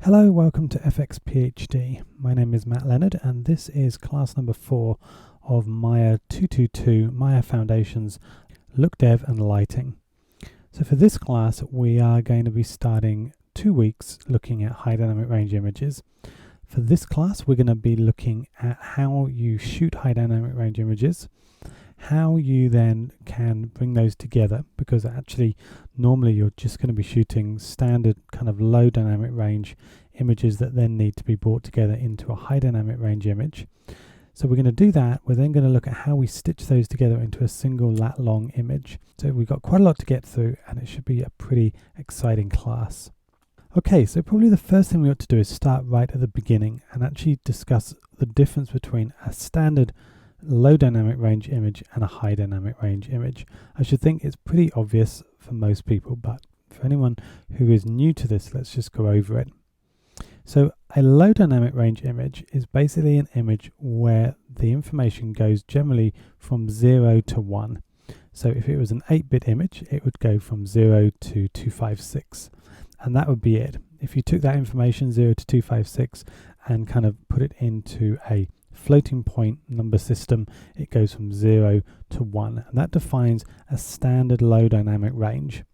Hello, welcome to FX PhD. My name is Matt Leonard and this is class number 4 of mya222, Maya Foundations, Look Dev and Lighting. So for this class we are going to be starting 2 weeks looking at high dynamic range images. For this class we're going to be looking at how you shoot high dynamic range images, how you then can bring those together, because actually normally you're just going to be shooting standard kind of low dynamic range images that then need to be brought together into a high dynamic range image. So we're going to do that. We're then going to look at how we stitch those together into a single lat long image. So we've got quite a lot to get through and it should be a pretty exciting class. Okay, so probably the first thing we ought to do is start right at the beginning and actually discuss the difference between a standard low dynamic range image and a high dynamic range image. I should think it's pretty obvious for most people, but for anyone who is new to this, let's just go over it. So a low dynamic range image is basically an image where the information goes generally from 0 to 1. So if it was an 8-bit image, it would go from 0 to 256, and that would be it. If you took that information 0 to 256 and kind of put it into a floating point number system, it goes from 0 to 1, and that defines a standard low dynamic range.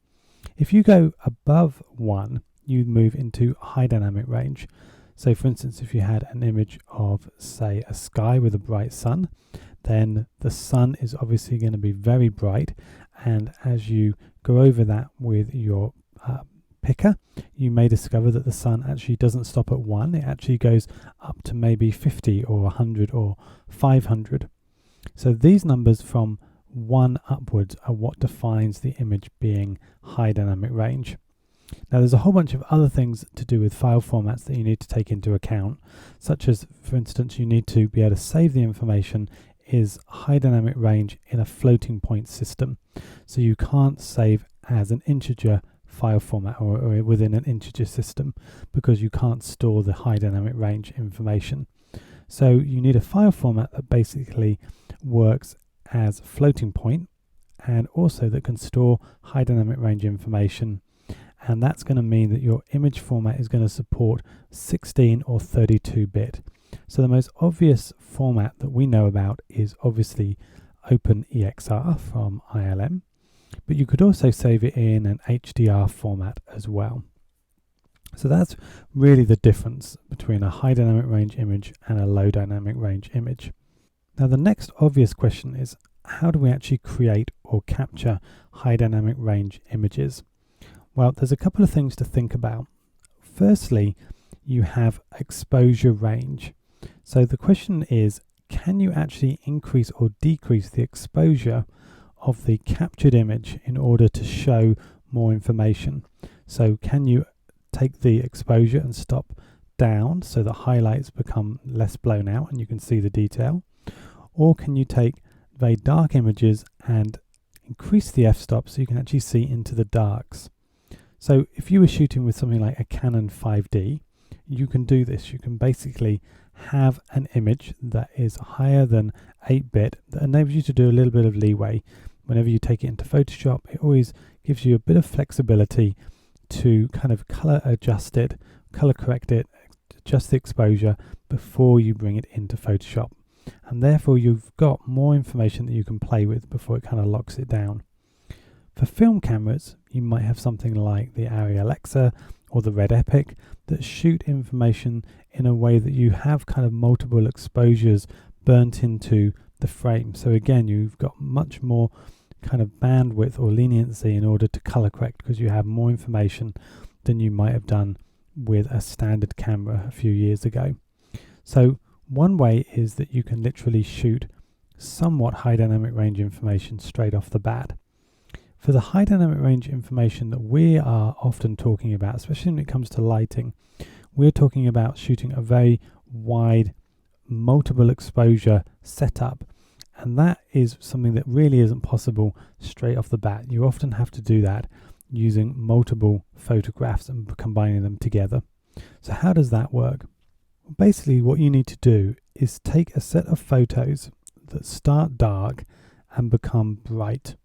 If you go above 1, you move into high dynamic range. So for instance, if you had an image of, say, a sky with a bright sun, then the sun is obviously going to be very bright, and as you go over that with your picker, you may discover that the sun actually doesn't stop at 1, it actually goes up to maybe 50 or 100 or 500. So these numbers from 1 upwards are what defines the image being high dynamic range. Now there's a whole bunch of other things to do with file formats that you need to take into account, such as, for instance, you need to be able to save the information is high dynamic range in a floating point system. So you can't save as an integer file format or within an integer system, because you can't store the high dynamic range information. So you need a file format that basically works as floating point and also that can store high dynamic range information, and that's going to mean that your image format is going to support 16 or 32-bit. So the most obvious format that we know about is obviously OpenEXR from ILM, but you could also save it in an HDR format as well. So that's really the difference between a high dynamic range image and a low dynamic range image. Now the next obvious question is, how do we actually create or capture high dynamic range images? Well, there's a couple of things to think about. Firstly, you have exposure range. So the question is, can you actually increase or decrease the exposure of the captured image in order to show more information? So can you take the exposure and stop down so the highlights become less blown out and you can see the detail? Or can you take very dark images and increase the f-stop so you can actually see into the darks? So if you were shooting with something like a Canon 5D, you can do this. You can basically have an image that is higher than 8-bit that enables you to do a little bit of leeway. Whenever you take it into Photoshop, it always gives you a bit of flexibility to kind of color adjust it, color correct it, adjust the exposure before you bring it into Photoshop. And therefore you've got more information that you can play with before it kind of locks it down. For film cameras, you might have something like the Arri Alexa or the Red Epic that shoot information in a way that you have kind of multiple exposures burnt into the frame. So again, you've got much more kind of bandwidth or leniency in order to color correct, because you have more information than you might have done with a standard camera a few years ago. So one way is that you can literally shoot somewhat high dynamic range information straight off the bat. For the high dynamic range information that we are often talking about, especially when it comes to lighting, we're talking about shooting a very wide multiple exposure setup, and that is something that really isn't possible straight off the bat. You often have to do that using multiple photographs and combining them together. So how does that work? Basically what you need to do is take a set of photos that start dark and become bright.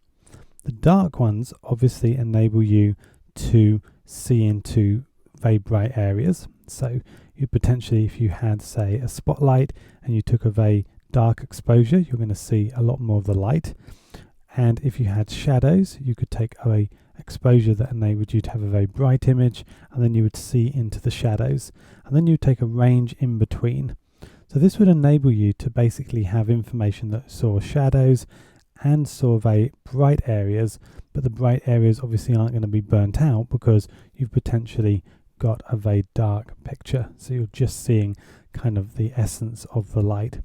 The dark ones obviously enable you to see into very bright areas. So you potentially, if you had, say, a spotlight and you took a very dark exposure, you're going to see a lot more of the light. And if you had shadows, you could take a exposure that enabled you to have a very bright image, and then you would see into the shadows, and then you would take a range in between. So this would enable you to basically have information that saw shadows and saw very bright areas, but the bright areas obviously aren't going to be burnt out because you've potentially got a very dark picture. So you're just seeing kind of the essence of the light.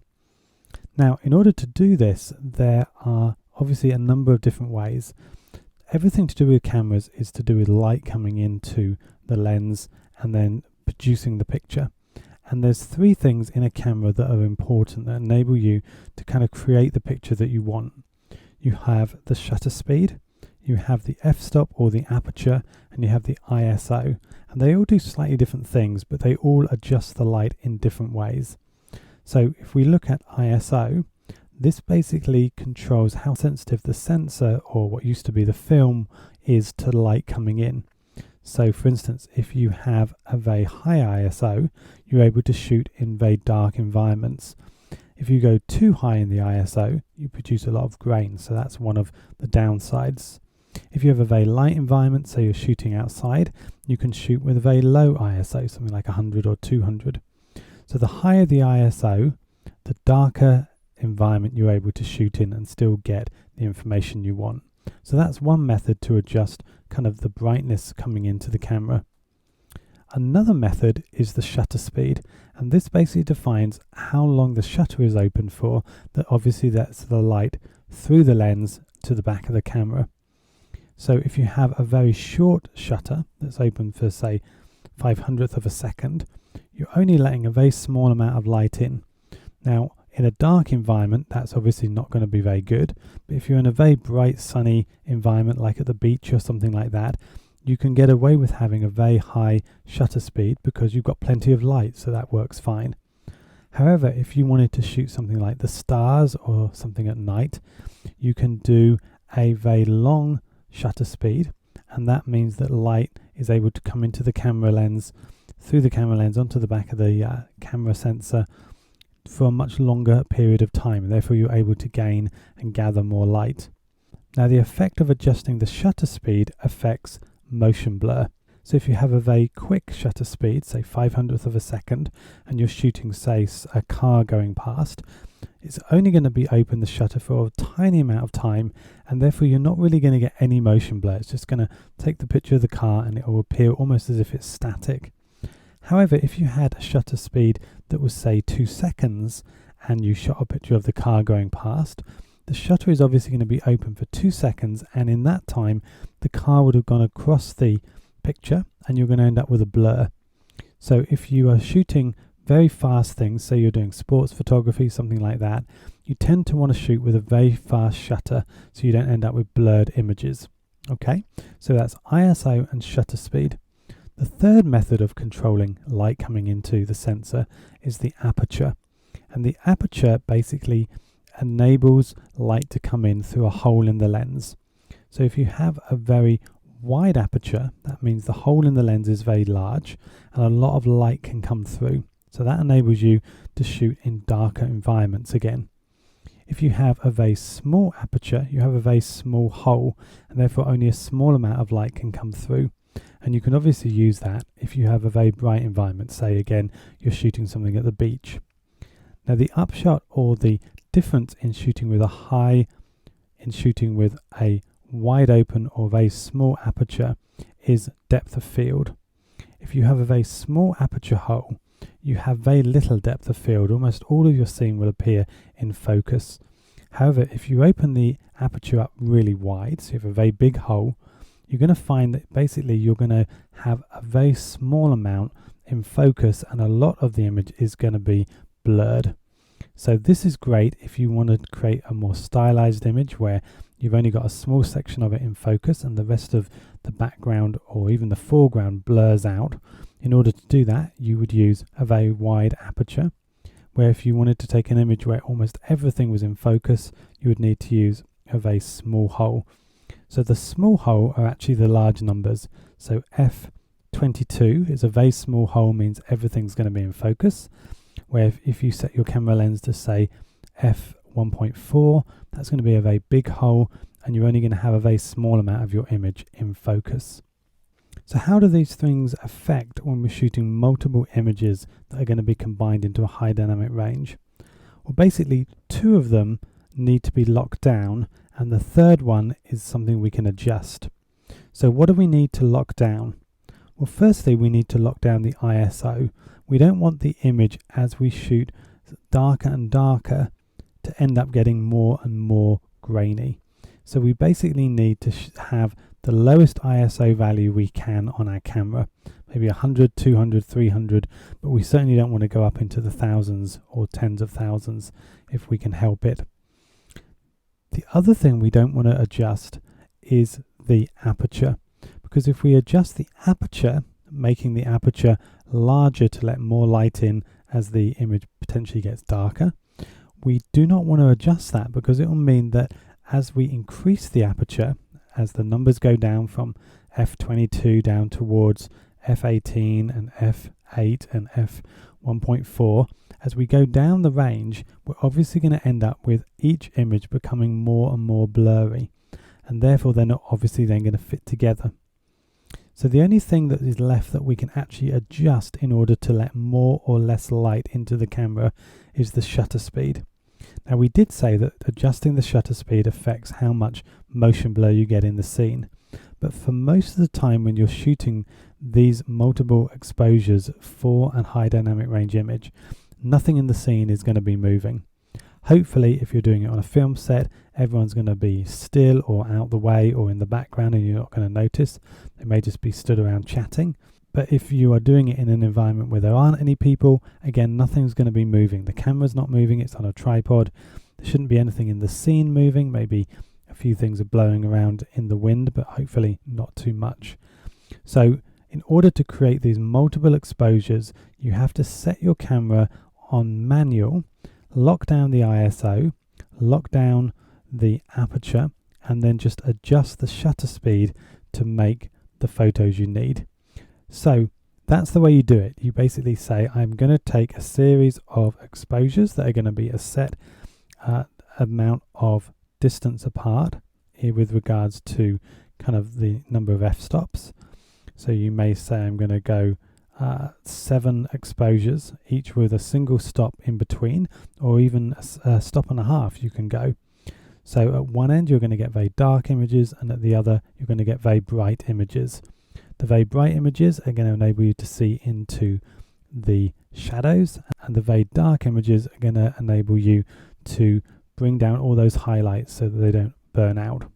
Now, in order to do this, there are obviously a number of different ways. Everything to do with cameras is to do with light coming into the lens and then producing the picture. And there's three things in a camera that are important that enable you to kind of create the picture that you want. You have the shutter speed, you have the f-stop or the aperture, and you have the ISO. And they all do slightly different things, but they all adjust the light in different ways. So if we look at ISO, this basically controls how sensitive the sensor, or what used to be the film, is to light coming in. So for instance, if you have a very high ISO, you're able to shoot in very dark environments. If you go too high in the ISO, you produce a lot of grain, so that's one of the downsides. If you have a very light environment, say you're shooting outside, you can shoot with a very low ISO, something like 100 or 200. So the higher the ISO, the darker environment you're able to shoot in and still get the information you want. So that's one method to adjust kind of the brightness coming into the camera. Another method is the shutter speed, and this basically defines how long the shutter is open for. That obviously that's the light through the lens to the back of the camera. So if you have a very short shutter that's open for, say, 500th of a second, you're only letting a very small amount of light in. Now, in a dark environment, that's obviously not going to be very good, but if you're in a very bright, sunny environment, like at the beach or something like that, you can get away with having a very high shutter speed because you've got plenty of light, so that works fine. However, if you wanted to shoot something like the stars or something at night, you can do a very long shutter speed, and that means that light is able to come into the camera lens, through the camera lens onto the back of the camera sensor for a much longer period of time, and therefore you're able to gain and gather more light. Now, the effect of adjusting the shutter speed affects motion blur. So if you have a very quick shutter speed, say 500th of a second, and you're shooting, say, a car going past, it's only going to be open the shutter for a tiny amount of time, and therefore you're not really going to get any motion blur. It's just going to take the picture of the car and it will appear almost as if it's static. However, if you had a shutter speed that was, say, 2 seconds and you shot a picture of the car going past, the shutter is obviously going to be open for 2 seconds, and in that time the car would have gone across the picture and you're going to end up with a blur. So if you are shooting very fast things, say you're doing sports photography, something like that, you tend to want to shoot with a very fast shutter so you don't end up with blurred images. Okay, so that's ISO and shutter speed. The third method of controlling light coming into the sensor is the aperture. And the aperture basically enables light to come in through a hole in the lens. So if you have a very wide aperture, that means the hole in the lens is very large and a lot of light can come through. So that enables you to shoot in darker environments again. If you have a very small aperture, you have a very small hole, and therefore only a small amount of light can come through. And you can obviously use that if you have a very bright environment, say again you're shooting something at the beach. Now the upshot, or the difference in shooting with a wide open or very small aperture, is depth of field. If you have a very small aperture hole, you have very little depth of field. Almost all of your scene will appear in focus. However, if you open the aperture up really wide, so you have a very big hole, you're going to find that basically you're going to have a very small amount in focus and a lot of the image is going to be blurred. So this is great if you want to create a more stylized image where you've only got a small section of it in focus and the rest of the background or even the foreground blurs out. In order to do that, you would use a very wide aperture, where if you wanted to take an image where almost everything was in focus, you would need to use a very small hole. So the small hole are actually the large numbers, so f f22 is a very small hole, means everything's going to be in focus, where if you set your camera lens to say f1.4, that's going to be a very big hole, and you're only going to have a very small amount of your image in focus. So how do these things affect when we're shooting multiple images that are going to be combined into a high dynamic range? Well, basically 2 of them need to be locked down, and the third one is something we can adjust. So what do we need to lock down? Well, firstly, we need to lock down the ISO. We don't want the image, as we shoot darker and darker, to end up getting more and more grainy. So we basically need to have the lowest ISO value we can on our camera, maybe 100, 200, 300, but we certainly don't want to go up into the thousands or tens of thousands if we can help it. The other thing we don't want to adjust is the aperture, because if we adjust the aperture, making the aperture larger to let more light in as the image potentially gets darker, we do not want to adjust that, because it will mean that as we increase the aperture, as the numbers go down from f22 down towards f18 and f8 and f1.4, as we go down the range, we're obviously going to end up with each image becoming more and more blurry, and therefore they're not obviously then going to fit together. So the only thing that is left that we can actually adjust in order to let more or less light into the camera is the shutter speed. Now, we did say that adjusting the shutter speed affects how much motion blur you get in the scene, but for most of the time when you're shooting these multiple exposures for a high dynamic range image, nothing in the scene is going to be moving. Hopefully, if you're doing it on a film set, everyone's going to be still or out the way or in the background, and you're not going to notice. They may just be stood around chatting. But if you are doing it in an environment where there aren't any people, again, nothing's going to be moving. The camera's not moving, it's on a tripod. There shouldn't be anything in the scene moving. Maybe a few things are blowing around in the wind, but hopefully not too much. So in order to create these multiple exposures, you have to set your camera on manual, lock down the ISO, lock down the aperture, and then just adjust the shutter speed to make the photos you need. So that's the way you do it. You basically say, I'm going to take a series of exposures that are going to be a set amount of distance apart here with regards to kind of the number of f-stops. So you may say, I'm going to go 7 exposures, each with a single stop in between, or even a stop and a half you can go. So at one end you're going to get very dark images, and at the other you're going to get very bright images. The very bright images are going to enable you to see into the shadows, and the very dark images are going to enable you to bring down all those highlights so that they don't burn out.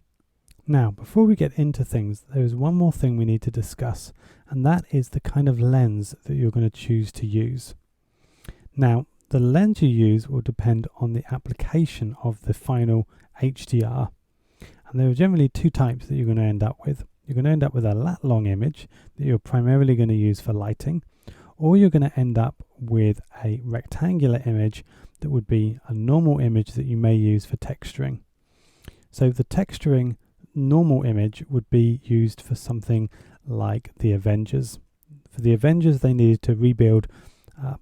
Now, before we get into things, there is one more thing we need to discuss, and that is the kind of lens that you're going to choose to use. Now, the lens you use will depend on the application of the final HDR, and there are generally 2 types that you're going to end up with. You're going to end up with a lat-long image that you're primarily going to use for lighting, or you're going to end up with a rectangular image that would be a normal image that you may use for texturing. So the texturing normal image would be used for something like the Avengers. For the Avengers, they needed to rebuild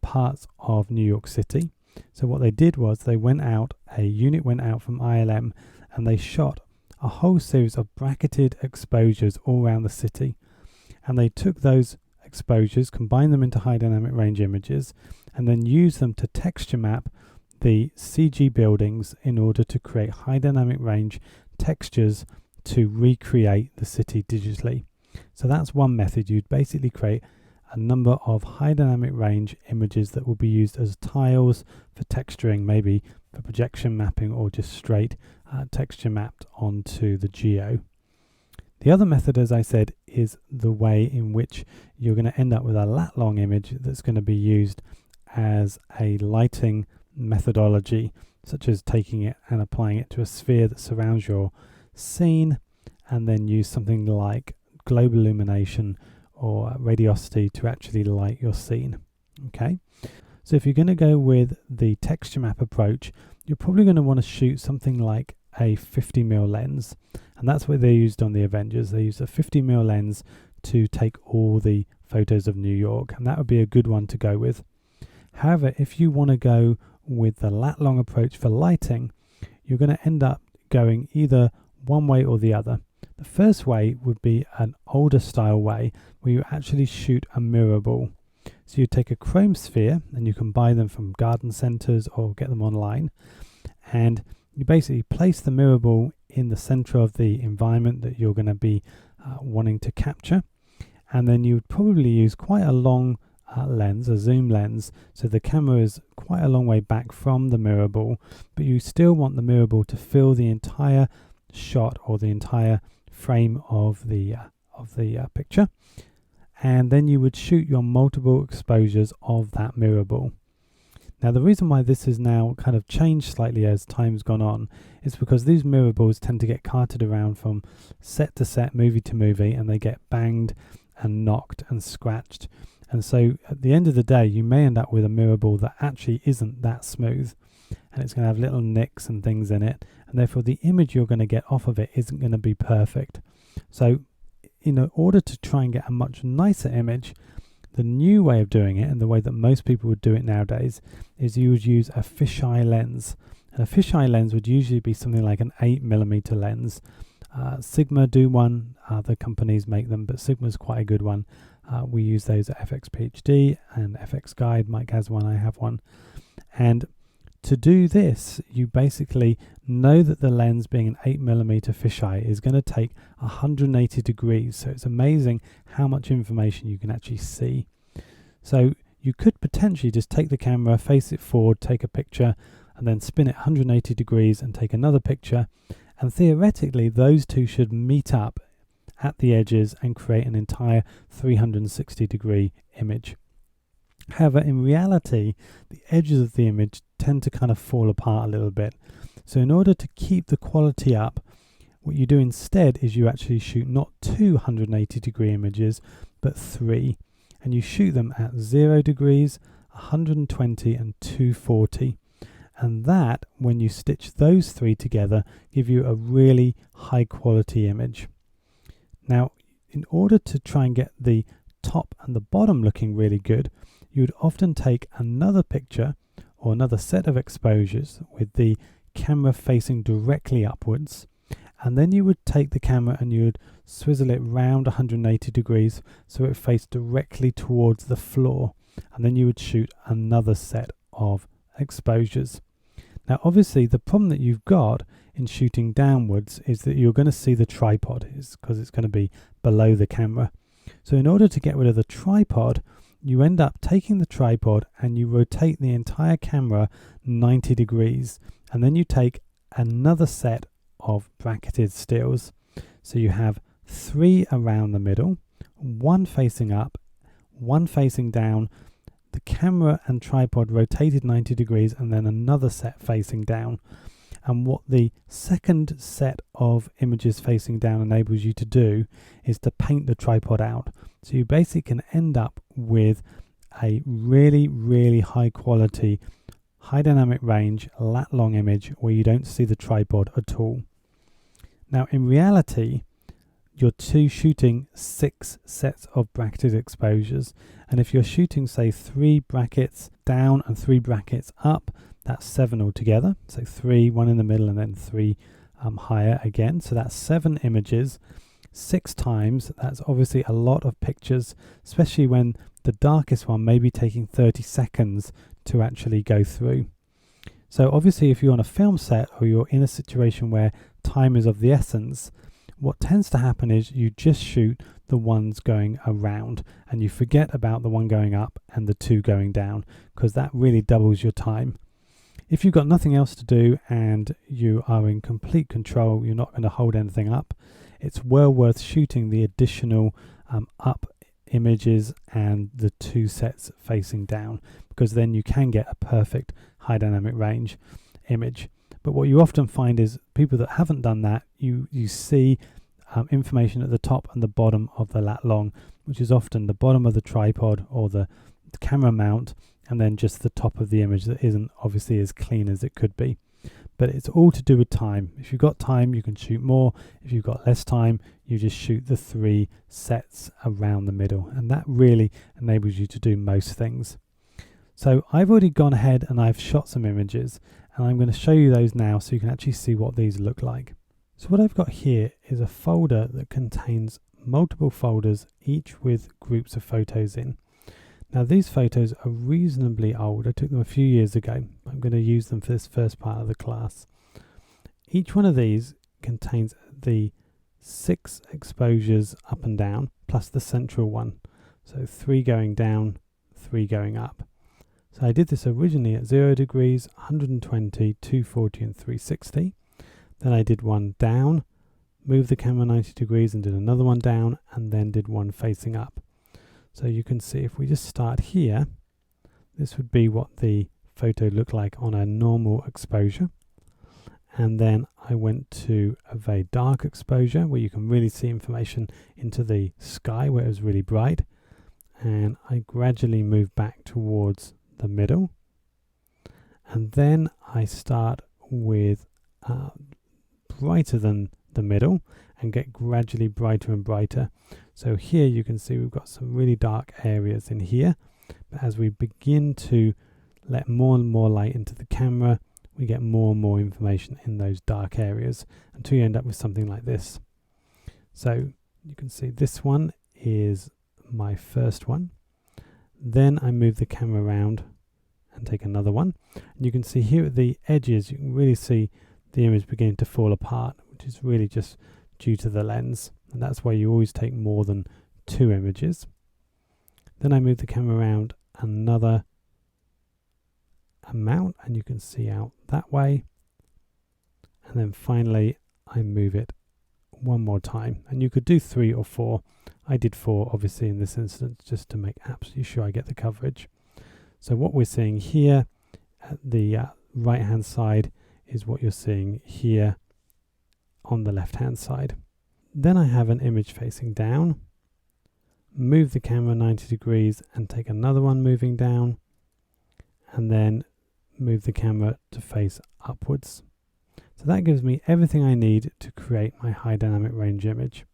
parts of New York City. So what they did was a unit went out from ILM, and they shot a whole series of bracketed exposures all around the city, and they took those exposures, combined them into high dynamic range images, and then used them to texture map the CG buildings in order to create high dynamic range textures to recreate the city digitally. So that's one method. You'd basically create a number of high dynamic range images that will be used as tiles for texturing, maybe for projection mapping, or just straight texture mapped onto the geo. The other method, as I said, is the way in which you're going to end up with a lat-long image that's going to be used as a lighting methodology, such as taking it and applying it to a sphere that surrounds your scene, and then use something like global illumination or radiosity to actually light your scene. Okay, so if you're going to go with the texture map approach, you're probably going to want to shoot something like a 50mm lens, and that's what they used on the Avengers. They used a 50mm lens to take all the photos of New York, and that would be a good one to go with. However, if you want to go with the lat long approach for lighting, you're going to end up going either one way or the other. The first way would be an older style way where you actually shoot a mirror ball. So you take a chrome sphere, and you can buy them from garden centres or get them online, and you basically place the mirror ball in the center of the environment that you're going to be wanting to capture, and then you would probably use quite a long lens, a zoom lens, so the camera is quite a long way back from the mirror ball, but you still want the mirror ball to fill the entire shot or the entire frame of the picture, and then you would shoot your multiple exposures of that mirror ball. Now, the reason why this is now kind of changed slightly as time's gone on is because these mirror balls tend to get carted around from set to set, movie to movie, and they get banged and knocked and scratched. And so at the end of the day, you may end up with a mirror ball that actually isn't that smooth, and it's going to have little nicks and things in it, and therefore the image you're going to get off of it isn't going to be perfect. So in order to try and get a much nicer image, the new way of doing it, and the way that most people would do it nowadays, is you would use a fisheye lens. And a fisheye lens would usually be something like an 8mm lens. Sigma do one, other companies make them, but Sigma's quite a good one. We use those at FX PhD and FX Guide. Mike has one, I have one. And to do this, you basically know that the lens, being an 8mm fisheye, is going to take 180 degrees. So it's amazing how much information you can actually see. So you could potentially just take the camera, face it forward, take a picture, and then spin it 180 degrees and take another picture. And theoretically, those two should meet up at the edges and create an entire 360-degree image. However, in reality, the edges of the image tend to kind of fall apart a little bit. So in order to keep the quality up, what you do instead is you actually shoot not 280-degree images, but 3. And you shoot them at 0 degrees, 120 and 240. And that, when you stitch those 3 together, give you a really high quality image. Now, in order to try and get the top and the bottom looking really good, you would often take another picture or another set of exposures with the camera facing directly upwards, and then you would take the camera and you would swivel it round 180 degrees so it faced directly towards the floor, and then you would shoot another set of exposures. Now obviously the problem that you've got in shooting downwards is that you're going to see the tripod, because it's going to be below the camera. So in order to get rid of the tripod, you end up taking the tripod and you rotate the entire camera 90 degrees, and then you take another set of bracketed stills. So you have 3 around the middle, 1 facing up, 1 facing down, the camera and tripod rotated 90 degrees, and then another set facing down. And what the second set of images facing down enables you to do is to paint the tripod out. So you basically can end up with a really, really high quality, high dynamic range, lat long image where you don't see the tripod at all. Now in reality, you're shooting 6 sets of bracketed exposures, and if you're shooting say 3 brackets down and 3 brackets up, that's 7 altogether. So 3, 1 in the middle, and then 3 higher again. So that's 7 images, 6 times. That's obviously a lot of pictures, especially when the darkest one may be taking 30 seconds to actually go through. So obviously if you're on a film set or you're in a situation where time is of the essence, what tends to happen is you just shoot the ones going around and you forget about the one going up and the 2 going down, because that really doubles your time. If you've got nothing else to do and you are in complete control, you're not going to hold anything up, it's well worth shooting the additional up images and the 2 sets facing down, because then you can get a perfect high dynamic range image. But what you often find is people that haven't done that, you see information at the top and the bottom of the lat long, which is often the bottom of the tripod or the camera mount, and then just the top of the image that isn't obviously as clean as it could be. But it's all to do with time. If you've got time, you can shoot more. If you've got less time, you just shoot the 3 sets around the middle, and that really enables you to do most things. So I've already gone ahead and I've shot some images, and I'm going to show you those now so you can actually see what these look like. So what I've got here is a folder that contains multiple folders, each with groups of photos in. Now these photos are reasonably old. I took them a few years ago. I'm going to use them for this first part of the class. Each one of these contains the 6 exposures up and down, plus the central one. So 3 going down, 3 going up. So I did this originally at 0 degrees, 120, 240 and 360. Then I did one down, moved the camera 90 degrees and did another one down, and then did one facing up. So you can see if we just start here, this would be what the photo looked like on a normal exposure. And then I went to a very dark exposure where you can really see information into the sky where it was really bright. And I gradually moved back towards the middle. And then I start with brighter than the middle and get gradually brighter and brighter. So here you can see we've got some really dark areas in here, but as we begin to let more and more light into the camera, we get more and more information in those dark areas until you end up with something like this. So you can see this one is my first one. Then I move the camera around and take another one. And you can see here at the edges, you can really see the image beginning to fall apart, which is really just due to the lens. And that's why you always take more than 2 images. Then I move the camera around another amount and you can see out that way. And then finally I move it one more time, and you could do 3 or 4. I did 4 obviously in this instance just to make absolutely sure I get the coverage. So what we're seeing here at the right hand side is what you're seeing here on the left hand side. Then I have an image facing down, move the camera 90 degrees and take another one moving down, and then move the camera to face upwards. So that gives me everything I need to create my high dynamic range image.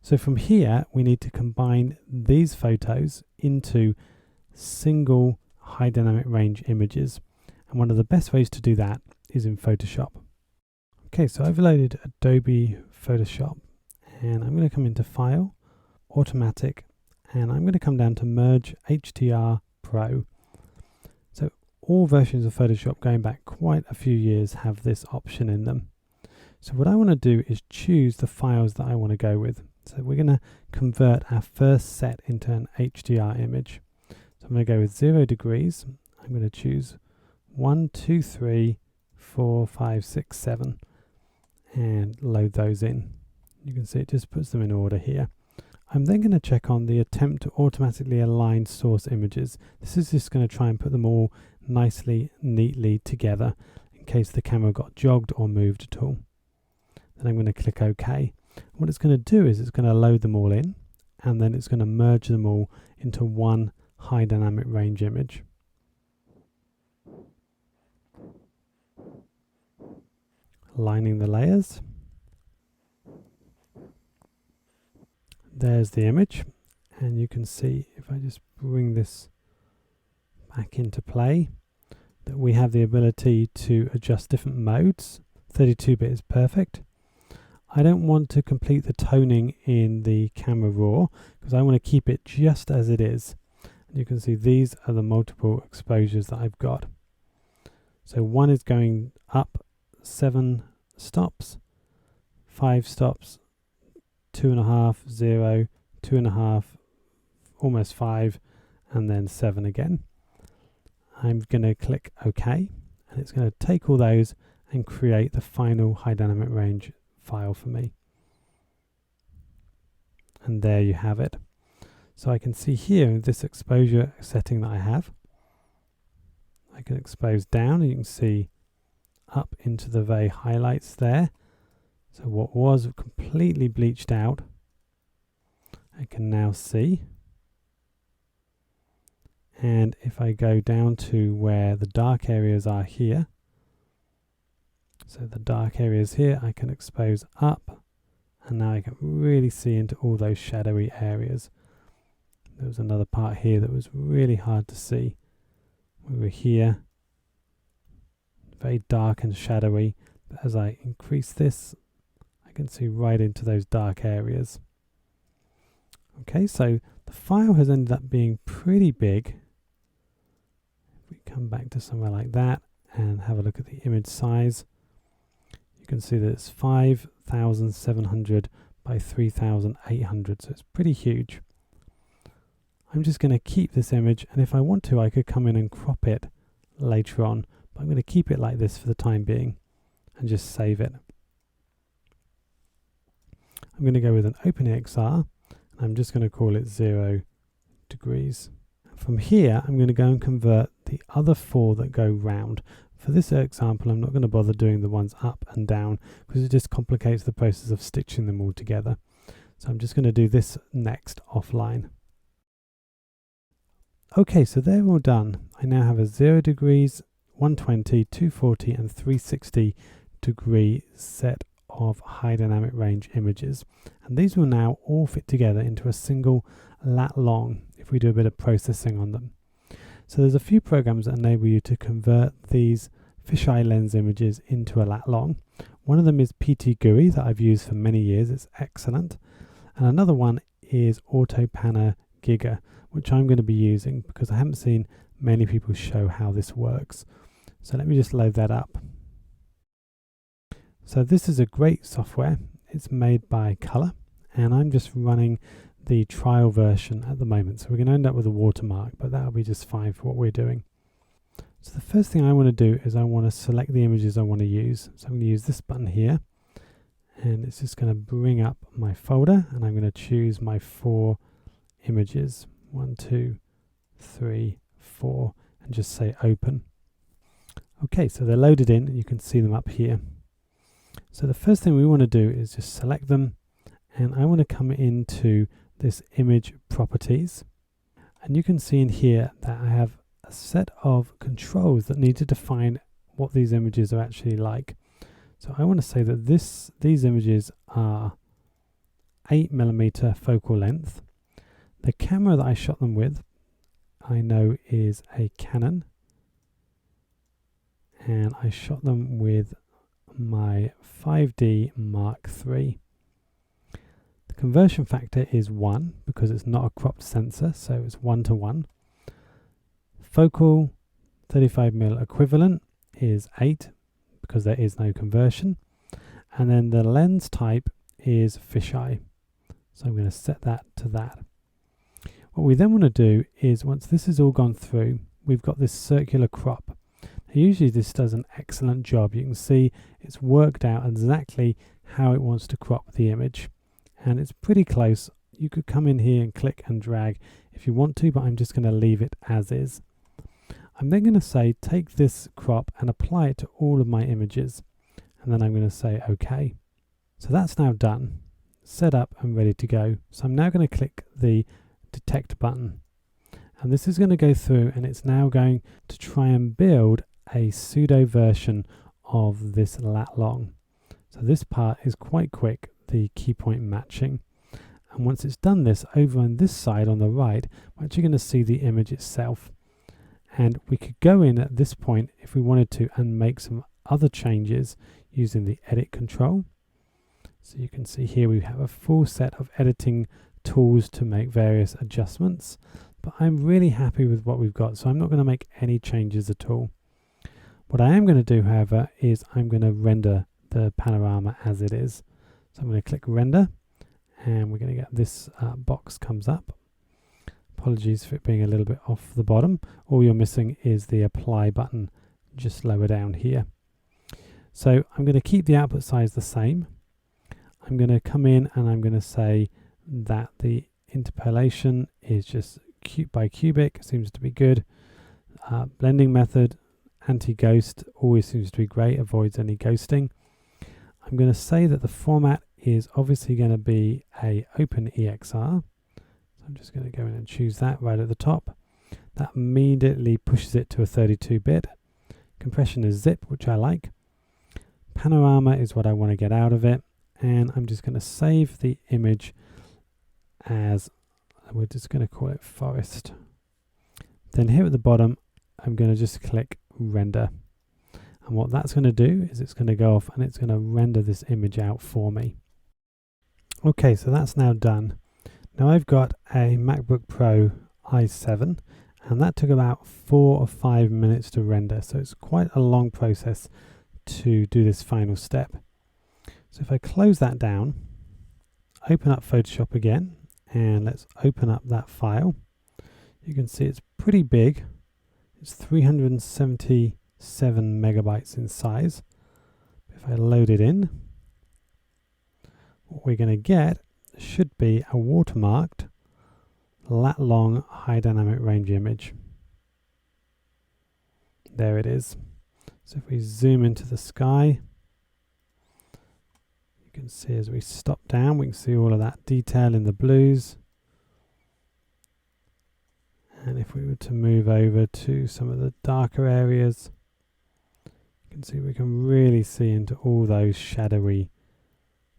So from here we need to combine these photos into single high dynamic range images, and one of the best ways to do that is in Photoshop. Okay, so I've loaded Adobe Photoshop and I'm going to come into File, Automatic, and I'm going to come down to Merge HDR Pro. So all versions of Photoshop going back quite a few years have this option in them. So what I want to do is choose the files that I want to go with. So we're going to convert our first set into an HDR image. So I'm going to go with 0 degrees. I'm going to choose 1, 2, 3, 4, 5, 6, 7 and load those in. You can see it just puts them in order here. I'm then going to check on the attempt to automatically align source images. This is just going to try and put them all nicely, neatly together in case the camera got jogged or moved at all. Then I'm going to click OK. What it's going to do is it's going to load them all in, and then it's going to merge them all into one high dynamic range image. Aligning the layers. There's the image, and you can see if I just bring this back into play that we have the ability to adjust different modes. 32-bit is perfect. I don't want to complete the toning in the camera raw because I want to keep it just as it is. And you can see these are the multiple exposures that I've got. So one is going up 7 stops, 5 stops, 2.5, 0, 2.5, almost 5, and then 7 again. I'm going to click OK, and it's going to take all those and create the final high dynamic range file for me. And there you have it. So I can see here this exposure setting that I have. I can expose down, and you can see up into the very highlights there. So what was completely bleached out, I can now see. And if I go down to where the dark areas are here, So the dark areas here I can expose up, and now I can really see into all those shadowy areas. There was another part here that was really hard to see. We were here, very dark and shadowy, but as I increase this, I can see right into those dark areas. Okay, so the file has ended up being pretty big. If we come back to somewhere like that and have a look at the image size, you can see that it's 5,700 by 3,800, so it's pretty huge. I'm just going to keep this image, and if I want to, I could come in and crop it later on, but I'm going to keep it like this for the time being and just save it. I'm going to go with an OpenEXR, and I'm just going to call it 0 degrees. From here, I'm going to go and convert the other 4 that go round. For this example, I'm not going to bother doing the ones up and down because it just complicates the process of stitching them all together. So I'm just going to do this next offline. Okay, so they're all done. I now have a 0 degrees, 120, 240 and 360 degree set of high dynamic range images, and these will now all fit together into a single lat long if we do a bit of processing on them. So there's a few programs that enable you to convert these fisheye lens images into a lat long. One of them is PT GUI that I've used for many years. It's excellent. And another one is AutoPanner Giga, which I'm going to be using because I haven't seen many people show how this works. So let me just load that up. So this is a great software. It's made by Color, and I'm just running the trial version at the moment. So we're going to end up with a watermark, but that'll be just fine for what we're doing. So the first thing I want to do is I want to select the images I want to use. So I'm going to use this button here, and it's just going to bring up my folder, and I'm going to choose my 4 images. 1, 2, 3, 4, and just say open. Okay, so they're loaded in and you can see them up here. So the first thing we want to do is just select them, and I want to come into this image properties, and you can see in here that I have a set of controls that need to define what these images are actually like. So I want to say that these images are 8mm focal length. The camera that I shot them with, I know, is a Canon, and I shot them with my 5D Mark III. The conversion factor is 1 because it's not a cropped sensor, so it's 1:1. Focal 35mm equivalent is 8 because there is no conversion, and then the lens type is fisheye, so I'm going to set that to that. What we then want to do is, once this has all gone through, we've got this circular crop. Now, usually this does an excellent job. You can see it's worked out exactly how it wants to crop the image, and it's pretty close. You could come in here and click and drag if you want to, but I'm just going to leave it as is. I'm then going to say take this crop and apply it to all of my images, and then I'm going to say OK. So that's now done, set up and ready to go. So I'm now going to click the detect button, and this is going to go through, and it's now going to try and build a pseudo version of this lat long. So this part is quite quick, the key point matching, and once it's done this, over on this side on the right, we're actually going to see the image itself, and we could go in at this point if we wanted to and make some other changes using the edit control. So you can see here we have a full set of editing tools to make various adjustments, but I'm really happy with what we've got, so I'm not going to make any changes at all. What I am going to do, however, is I'm going to render the panorama as it is. So I'm going to click render, and we're going to get this box comes up. Apologies for it being a little bit off the bottom. All you're missing is the apply button just lower down here. So I'm going to keep the output size the same. I'm going to come in and I'm going to say that the interpolation is just cube by cubic, seems to be good. Blending method, anti-ghost, always seems to be great, avoids any ghosting. I'm going to say that the format is obviously going to be a OpenEXR. So I'm just going to go in and choose that right at the top. That immediately pushes it to a 32-bit. Compression is zip, which I like. panorama is what I want to get out of it, and I'm just going to save the image as, we're just going to call it forest. Then here at the bottom, I'm going to just click render. And what that's going to do is it's going to go off and it's going to render this image out for me. Okay, so that's now done. Now I've got a MacBook Pro i7, and that took about 4 or 5 minutes to render. So it's quite a long process to do this final step. So if I close that down, open up Photoshop again, and let's open up that file. You can see it's pretty big. It's 377 megabytes in size. If I load it in, what we're going to get should be a watermarked lat long high dynamic range image. There it is. So if we zoom into the sky, you can see as we stop down, we can see all of that detail in the blues. And if we were to move over to some of the darker areas, you can see we can really see into all those shadowy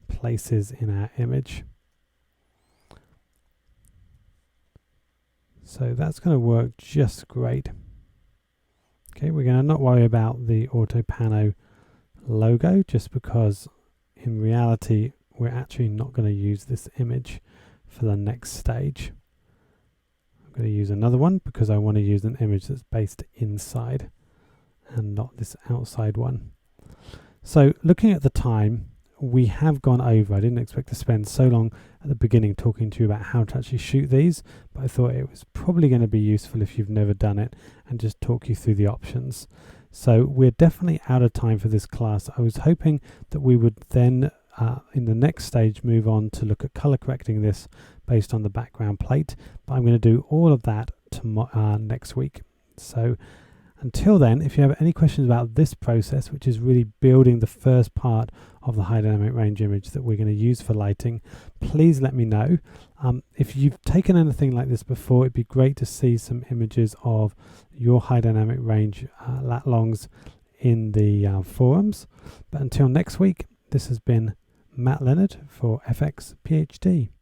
places in our image. So that's going to work just great. Okay, we're going to not worry about the AutoPano logo, just because in reality we're actually not going to use this image for the next stage. I'm going to use another one because I want to use an image that's based inside and not this outside one. So looking at the time, we have gone over. I didn't expect to spend so long at the beginning talking to you about how to actually shoot these, but I thought it was probably going to be useful if you've never done it and just talk you through the options. So we're definitely out of time for this class. I was hoping that we would then in the next stage move on to look at color correcting this based on the background plate, but I'm going to do all of that next week. So until then, if you have any questions about this process, which is really building the first part of the high dynamic range image that we're going to use for lighting, please let me know. If you've taken anything like this before, it'd be great to see some images of your high dynamic range lat longs in the forums. But until next week, this has been Matt Leonard for FX PhD.